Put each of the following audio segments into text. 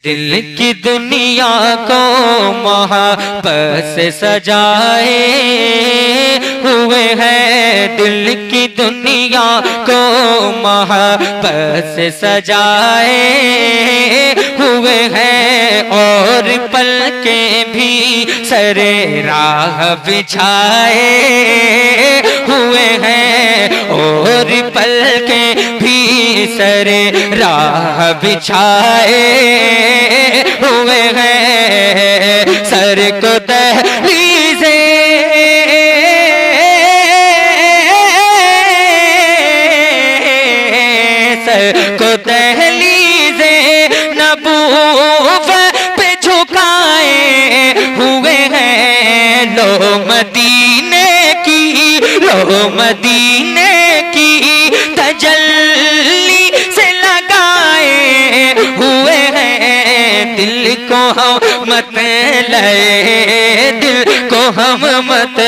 दिल की दुनिया को मोहब्बत से सजाए हुए हैं, दिल की दुनिया को मोहब्बत से सजाए हुए हैं, और पलकें भी सरे राह बिछाए हुए हैं, और पलकें भी सरे राह बिछाए हुए हैं। सर को दहलीज़े सर को दहलीज़े नबूवत पे झुकाए हुए हैं। लो मदीने की, लो मदीने की तजल्ली से लगाए हुए हैं। दिल को हम मत लए, दिल को हम मत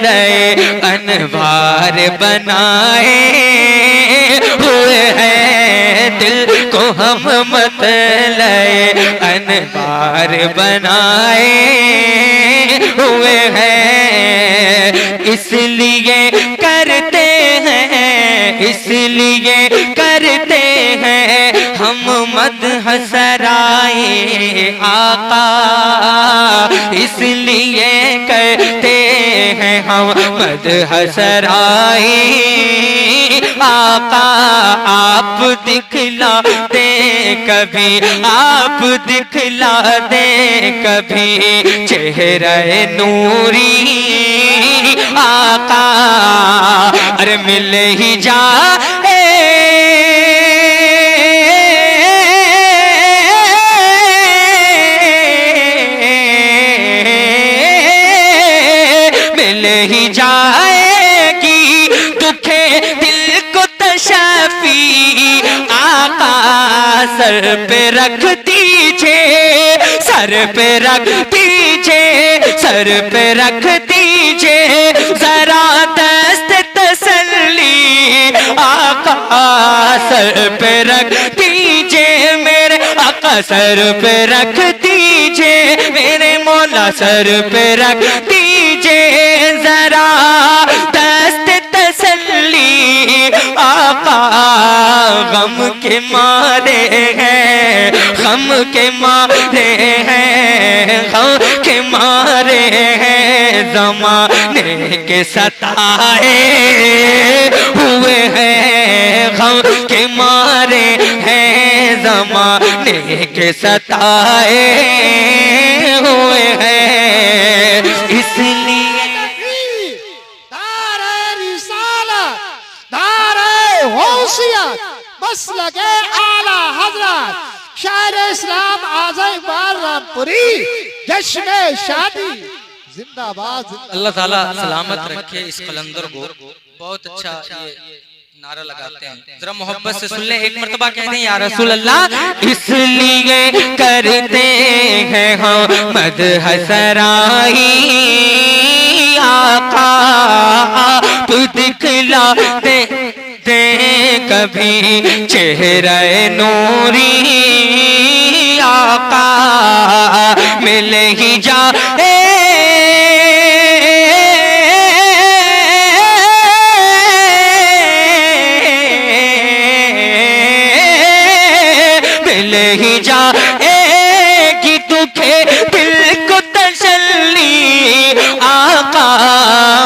लए, अनवार बनाए हुए हैं। दिल को हम मत लए, अनवार बनाए हुए हैं। इसलिए करते हैं, इसलिए करते हैं हम मदह सराए आका, इसलिए करते हैं हम मदह सराए आका। आप दिखला दे कभी, आप दिखला दे कभी चेहरे नूरी आका, अरे मिल ही जाए मिल ही जाएगी दुखे दिल को तशफी आका। सर पे रख दीजिए, सर पे रख दीजिए, सर पे रख दीजिए जरा दस्त तसल्ली आका। सर पे रख दीजिए मेरे आका, सर पे रख दीजिए मेरे मौला, सर पे रख दीजिए जरा दस्त तसल्ली आका। गम के मारे हैं, गम के मारे हैं, गम के मारे हैं, ज़माने के सताए हुए हैं, गम के मारे हैं, ज़माने के सताए हुए हैं। इसलिए मसलके आला हजरत शायर इस्लाम आज़म रामपुरी जश्न शादी जिंदाबाद। अल्लाह ताला सलामत रखे इस कलंदर को। बहुत अच्छा ये नारा लगाते हैं, जरा मोहब्बत से सुन ले, एक मर्तबा कह दें या रसूल अल्लाह। इसलिए करते हैं हम मदह सराई आका, आप दिखला दे कभी चेहरे नूरी आका, मिल ही जाए मिल ही जाएगी दुखे दिल को तसल्ली आका,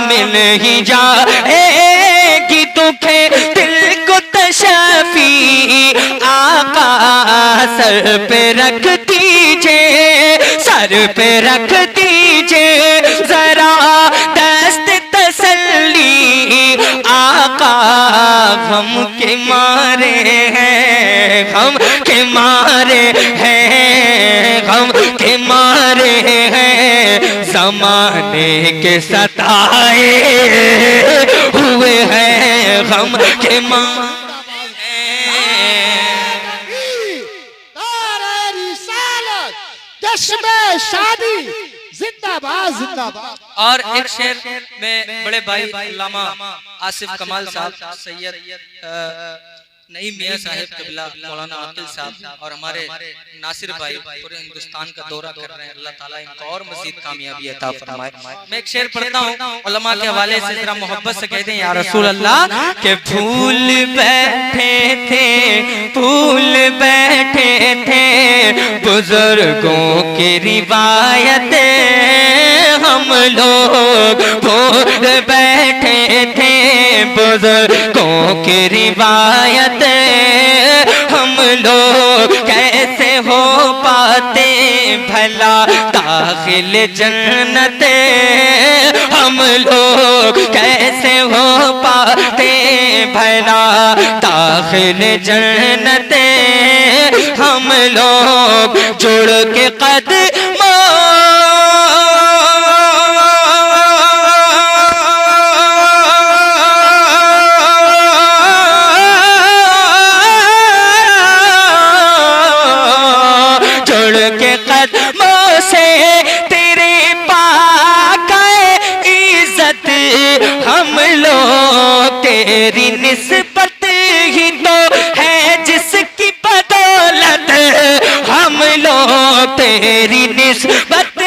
मिल ही जाएगी दुखे दिल को तशफी आका। सर पे रख दीजिए, सर पे रख दीजिए जरा दस्त तसल्ली आका। गम के मारे हैं, गम के मारे हैं, गम के मारे हैं, ज़माने के सताए हुए हैं, गम के मारे जश्न शादी जिंदाबाद जिंदाबाद। और एक शेर में बड़े भाई अल्लामा आसिफ कमाल साहब सैयद नहीं मियाँ साहिब कबीला मौलाना आकिल साहब और हमारे नासिर भाई पूरे हिंदुस्तान का दौरा कर रहे हैं। अल्लाह ताला इनको और मजीद कामयाबी अता फरमाए। मैं एक शेर पढ़ता हूँ उलमा के हवाले से, जरा मोहब्बत से कहते हैं या रसूल अल्लाह के फूल बैठे थे, फूल बैठे थे बुजुर्गों की रिवायत, हम लोग फूल बैठे थे बुजुर्गों की रिवायत, हम लोग कैसे हो पाते भला दाखिल जन्नत, हम लोग कैसे हो पाते भला दाखिल जन्नत, हम लोग जुड़ के कदमों से तेरे पाक इज्जत, हम लोग तेरी निस्बत ही तो है जिसकी बदौलत, हम लोग तेरी निस्बत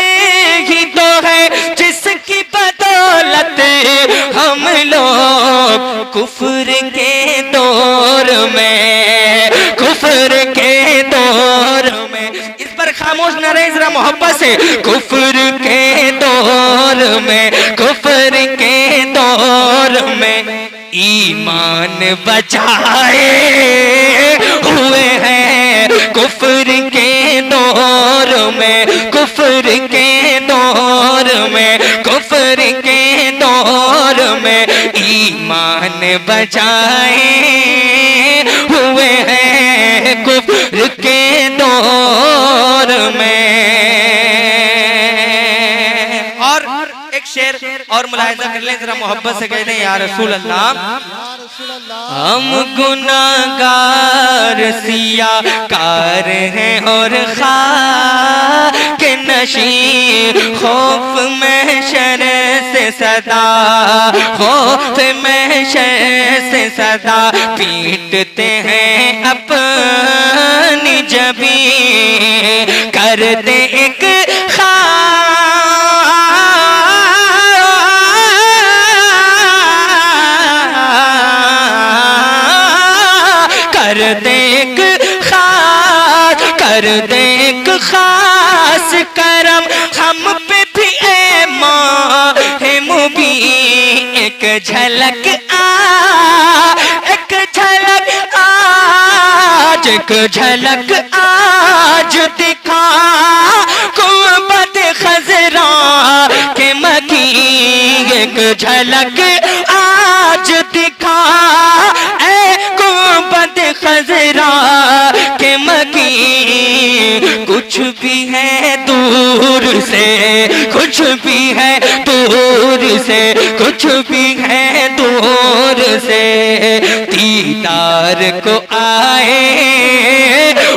ही तो है जिसकी बदौलत, हम लोग कुफ्र के दौर में, कुफ्र के दौर में, इस पर खामोश न रहे जरा मोहब्बत से, कुफ्र के दौर में, कुफ्र के दौर में ईमान बचाए हुए हैं, कुफ्र के दौर में, कुफ्र के दौर में, कुफ्र के दौर में ईमान बचाए हुए हैं, कुफ्र के दौर में। और एक शेर और मुलाहिजा कर लें जरा मोहब्बत से कहते हैं या रसूल अल्लाह, हम गुनाहगार सियाकार हैं और खाक नशीं, खौफ महशर से सदा, खौफ महशर से सदा पीटते हैं अपनी जबीं, करते एक कर देख खास, कर देख खास करम हम पे भी ए माँ है मुबी, एक झलक एक झलक आज, एक झलक आज दिखा कुबत खजरा के मकी, एक झलक आज दिखा खजरा के मकी, कुछ भी है दूर से, कुछ भी है दूर से, कुछ भी है दूर से दीदार को आए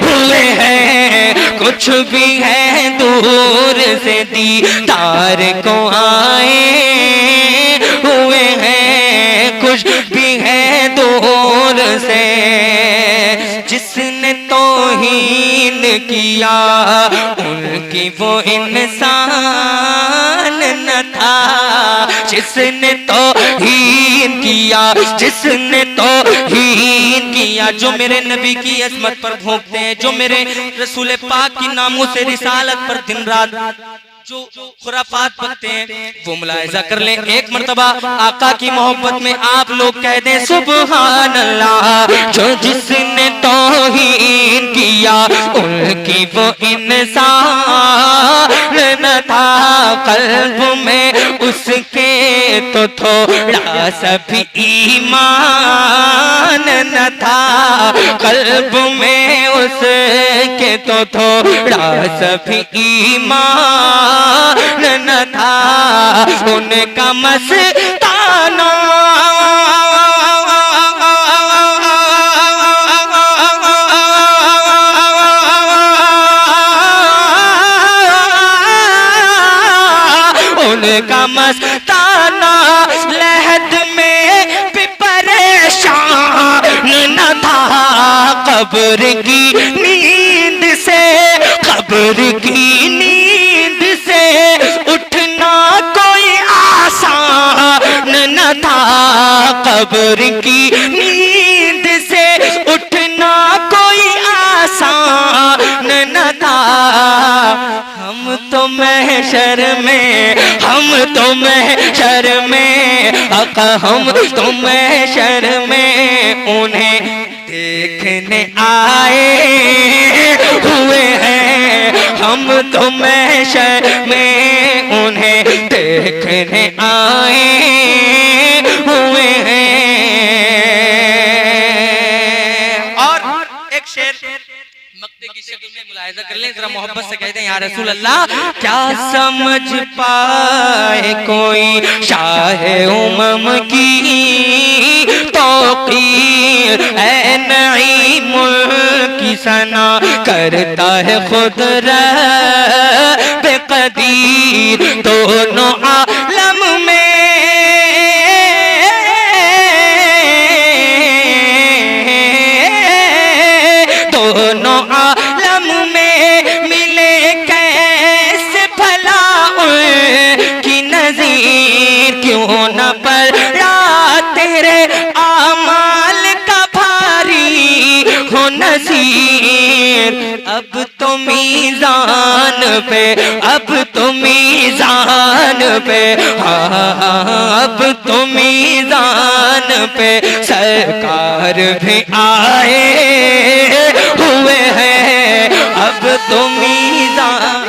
हुए हैं, कुछ भी है दूर से दीदार को आए हुए हैं, कुछ भी है दूर से। जिसने तौहीन किया उनकी वो इंसान न था, जिसने तौहीन किया, जिसने तौहीन किया, जो मेरे नबी की अजमत पर भोंकते हैं, जो मेरे रसूल पाक की नामों से रिसालत पर दिन रात जो खुराफात पढ़ते हैं वो मुलाहिजा कर लें। एक मर्तबा आका की मोहब्बत में आप लोग कह दें सुभान अल्लाह, जो जिसने तौहीन किया उनकी वो इंसान न था, कल्ब में उसके तो थोड़ा सा भी ईमान न था, कल्ब में उसके तो थोड़ा सा भी ईमान न था, उनका मस्ताना उनका मस्ताना लहद में भी परेशान न था, कब्र की नींद से, कब्र की नींद से उठना कोई आसान न था, कब्र की नींद से उठना कोई आसान न था। हम तो महशर में, हम तो महशर में, आका हम तो महशर में उन्हें देखने आए हुए हैं, हम तो महशर में उन्हें देखने आए हुए हैं। और एक शेर मक्ते की शक्ल में मुलाहिजा कर लें, जरा मोहब्बत से कहते हैं या रसूल अल्लाह, क्या समझ पाए कोई शाह उमम की तौकीर, ऐ नईमुल की सना करता है खुद रब कदीर, दोनों आलम में दोनों आलम में मिले कैसे भला उनकी नज़ीर, क्यों न पड़ा तेरे आमाल का भारी हो नज़ीर। अब तो मीज़ान पे, अब तो मीज़ान पे, हाँ अब तो मीज़ान पे सरकार भी आए हुए हैं, अब तो मीज़ान।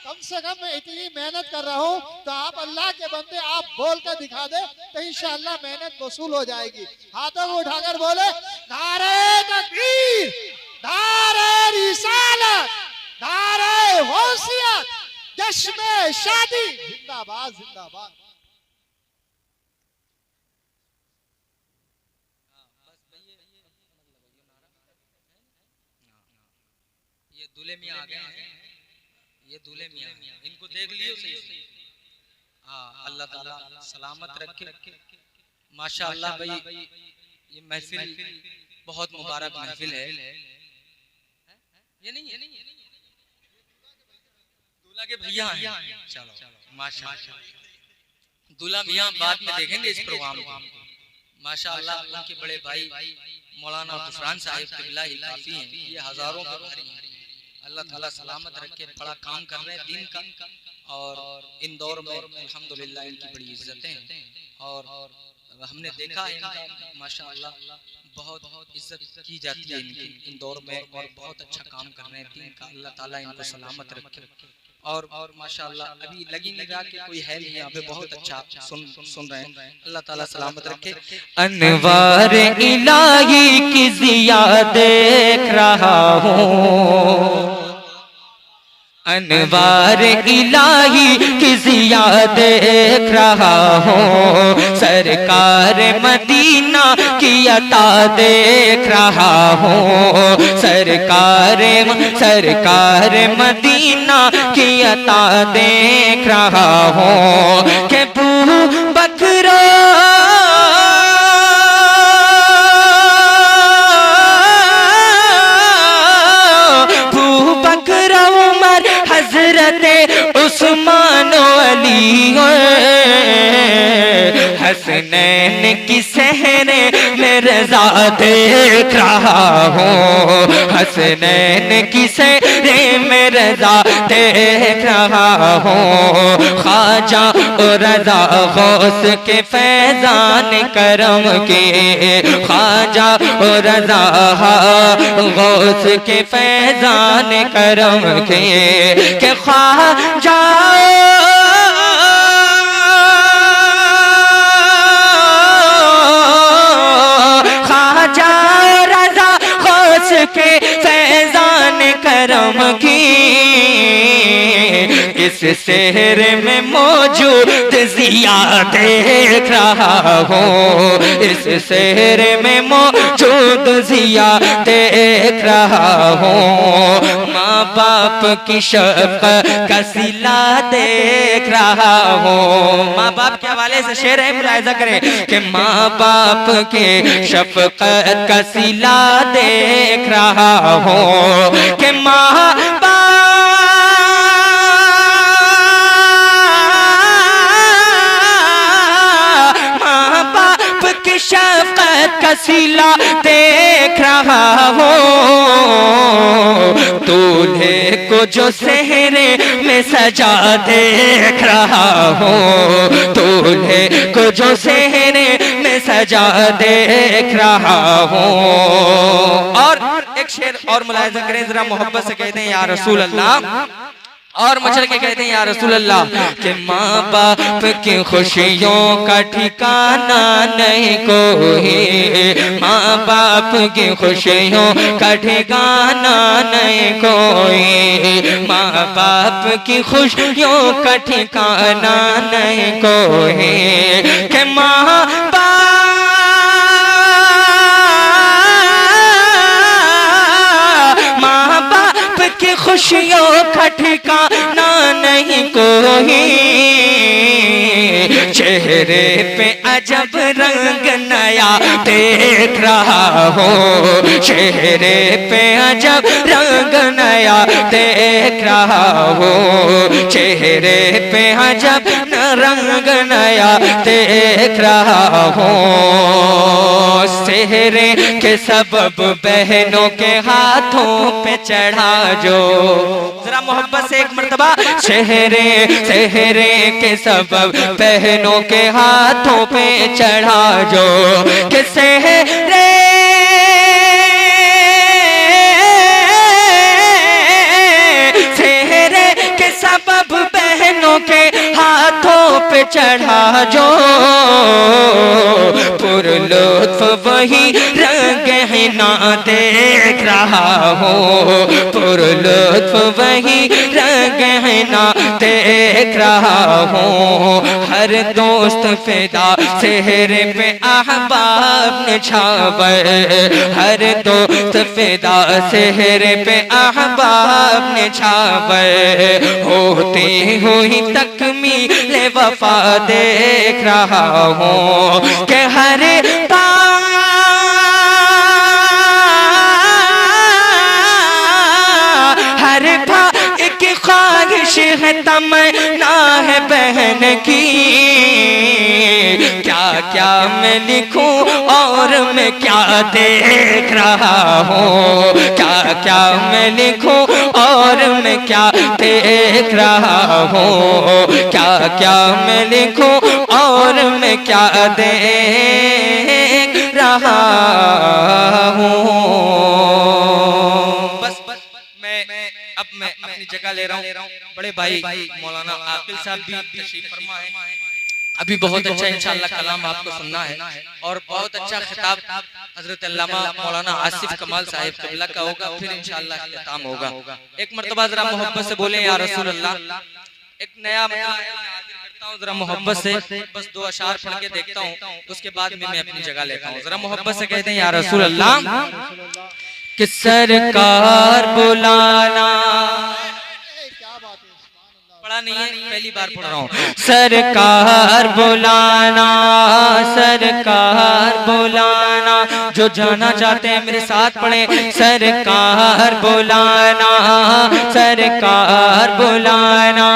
कम से कम मैं इतनी मेहनत कर रहा हूँ तो आप अल्लाह के बंदे आप बोल कर दिखा दे तो इंशाअल्लाह मेहनत वसूल हो जाएगी। हाथों को उठाकर बोले नारे तकबीर, नारे रिसालत, नारे गौसियत, जश्न शादी जिंदाबाद जिंदाबाद। ये दूल्हे मियां आ गए हैं, ये दूल्हे मियां, इनको देख लियो सही से। हाँ अल्लाह ताला सलामत रखे। माशाअल्लाह भाई ये महफिल बहुत मुबारक महफिल है। ये नहीं है दूल्हा के भैया हैं, चलो माशाअल्लाह। दूल्हा मियां बाद में देखेंगे इस प्रोग्राम को। माशाअल्लाह उनके बड़े भाई मौलाना गुफरान साहिब क़िबला काफी हैं, ये हजारों के भारी हैं। अल्लाह ताला सलामत रखे, बड़ा काम कर रहे हैं दीन का। और इंदौर में अल्हम्दुलिल्लाह इनकी बड़ी इज्जतें हैं और हमने देखा है इनका माशाअल्लाह बहुत इज्जत की जाती है इनकी इंदौर में और बहुत अच्छा काम कर रहे हैं दीन का। अल्लाह ताला इनको सलामत रखे। और माशाअल्लाह अभी लगी निगाह के कोई है नहीं यहाँ पे, बहुत अच्छा सुन रहे हैं। अल्लाह ताला सलामत रखे। अनवार इलाही की ज़िया देख रहा हूँ, अनवार इलाही की ज़िया देख रहा हूँ, सरकार मदीना की अता देख रहा हूँ, सरकार मदीना की अता देख रहा हूँ। के बू बकरो हज़रत उस्मान अली हसनैन की सहरे में रज़ा देख रहा हूँ, हसनैन की सहरे में रज़ा देख रहा हूँ। ख्वाजा रज़ा गौस के फैज़ान करम के, ख्वाजा रज़ा गौस के फैज़ान करम के ख्वाजा ख्वाजा रज़ा गौस के फैज़ान करम की इस शहर में मौजूद जिया देख रहा हूँ, इस शहर में मौजूद जिया देख रहा हूँ। माँ बाप की शफ़क़त का सिला देख रहा हूँ। माँ बाप के हवाले से शेर है, मुलाहिज़ा करें कि माँ बाप के शफ़क़त का सिला देख रहा हूँ कि माँ बाप की शफ़क़त का सिला देख रहा हूँ। दूल्हे को जो सेहरे में सजा देख रहा हूँ, दूल्हे को जो सेहरे में सजा देख रहा हूँ। और एक शेर और मुलाहिज़ा करें जरा, मोहब्बत से कहते हैं या रसूल अल्लाह, और मचल के कहते हैं या रसूल अल्लाह कि माँ बाप की खुशियों का ठिकाना नहीं कोई, माँ बाप की खुशियों का ठिकाना नहीं कोई, माँ बाप की खुशियों का ठिकाना नहीं कोई कि माँ बाप की खुशियों का ठिकाना नहीं कोई। चेहरे पे अजब रंग नया देख रहा हूँ, चेहरे पे अजब रंग नया देख रहा हूँ, चेहरे पे अजब रंग नया देख रहा हूँ। सेहरे के सबब बहनों के हाथों पे चढ़ा जो, जरा मोहब्बत से एक मर्तबा, सेहरे सेहरे के सबब बहनों के हाथों पे चढ़ा जो कि सेहरे सेहरे के सबब बहनों के हाथों पे चढ़ा जो, पुरलुत्फ वही रंग है ना देख रहा हूँ, पुरलुत्फ वही रंग है ना देख रहा हूँ। हर दोस्त फिदा सेहरे पे अहबाब ने छावे, हर दोस्त फिदा सेहरे पे अहबाब ने छावे, होती हुई तकमील वफा देख रहा हूँ कि हर ख्वाहिश है तमन्ना है बहन की, क्या क्या मैं लिखूं और मैं क्या देख रहा हूँ, क्या क्या मैं लिखूं और मैं क्या देख रहा हूँ, क्या क्या मैं लिखूं और मैं क्या देख रहा हूँ। मैं अपनी जगह ले रहा हूँ। बड़े भाई मौलाना आकिल साहब भी तशरीफ फरमा है, अभी बहुत अच्छा इंशाअल्लाह कलाम आपको सुनना है और बहुत अच्छा खिताब हजरत अल्लामा मौलाना आसिफ कमाल साहिब क़िबला का होगा, फिर इंशाअल्लाह इख्तिताम होगा। एक मर्तबा जरा मोहब्बत से बोले या रसूल अल्लाह, एक नया करता हूँ जरा मोहब्बत से, बस 2 अशार पढ़ के देखता हूँ, उसके बाद में मैं अपनी जगह लेता हूँ। जरा मोहब्बत से कहते हैं या रसूल अल्लाह कि सरकार बुलाना, पढ़ा नहीं है पहली बार पढ़ रहा हूँ, सरकार बुलाना, सरकार बुलाना, जो जाना चाहते हैं मेरे साथ पढ़े, सरकार बुलाना, सरकार बुलाना,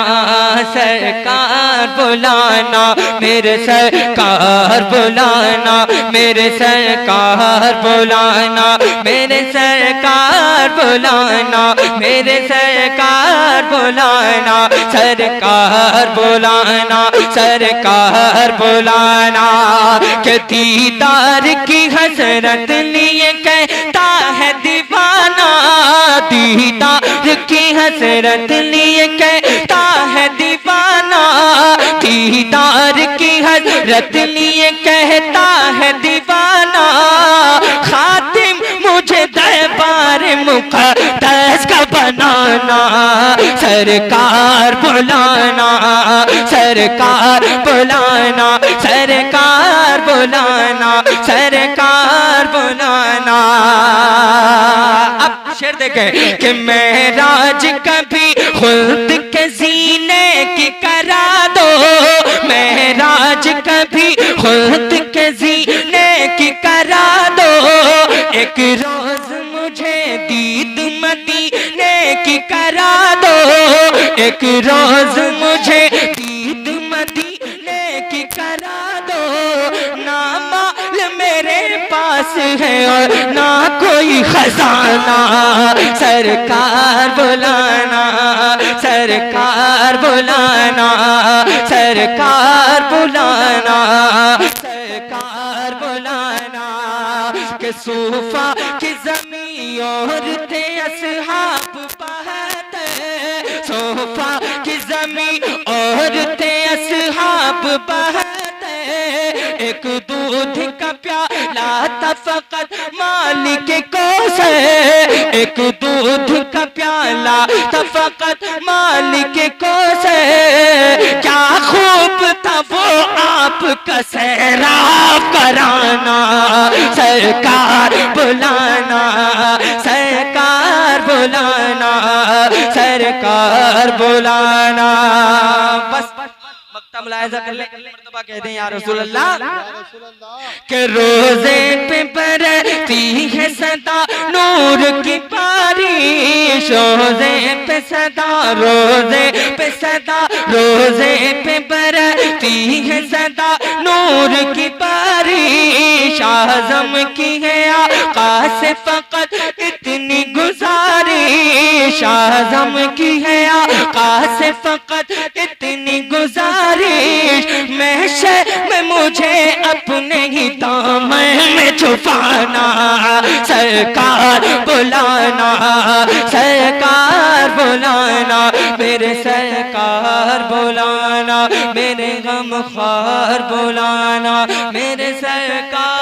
सरकार बुलाना, मेरे सरकार बुलाना, मेरे सरकार बुलाना, मेरे सरकार बुलाना, मेरे सरकार बुलाना, सरकार बुलाना, सरकार बुलाना, के दीदार की हसरत लिए कहता है दीवाना, दीदार की हसरत लिए कहता है दीवाना, दीदार की हसरत लिए कहता है दीवाना, खातिम मुझे दरबार मुक़द्दस का बनाना, सरकार बुलाना, सरकार बुलाना, सरकार बुलाना, सरकार बुलाना। अब शेर देखे कि मेराज कभी खुद के सीने की करा दो, मेराज कभी खुद के सीने की करा दो, एक रोज मुझे दीद मदीने की करा दो, एक रोज मुझे दीद मदीने की करा दो। ना माल मेरे पास है और ना कोई खजाना, सरकार बुलाना, सरकार बुलाना, सरकार बुलाना, सरकार बुलाना। के सूफा की ज़मीं और थे असहाब बहते, सूफा की ज़मीं और थे असहाब बहते, एक दूध का प्याला था फकत मालिक को से, एक दूध का प्याला था फकत मालिक को से। क्या खूब था वो आपका सैराब कराना, सरकार बुलाना, सरकार बुलाना, सरकार बुलाना। बस वक्त मुलाहिजा कर ले, मर्तबा कहते हैं या रसूल अल्लाह के रोजे पे बरती है सदा नूर की बारिश, रोजे पे सदा, रोजे पे सदा, रोजे पे बरती है सदा नूर की बारिश। आज़म की है आका से फकत इतनी गुजारिश, आज़म की है आका से फकत इतनी गुजारिश। में मुझे अपने ही दामन में छुपाना, सरकार बुलाना, सरकार बुलाना, मेरे सरकार बुलाना, मेरे गमख्वार बुलाना, मेरे सरकार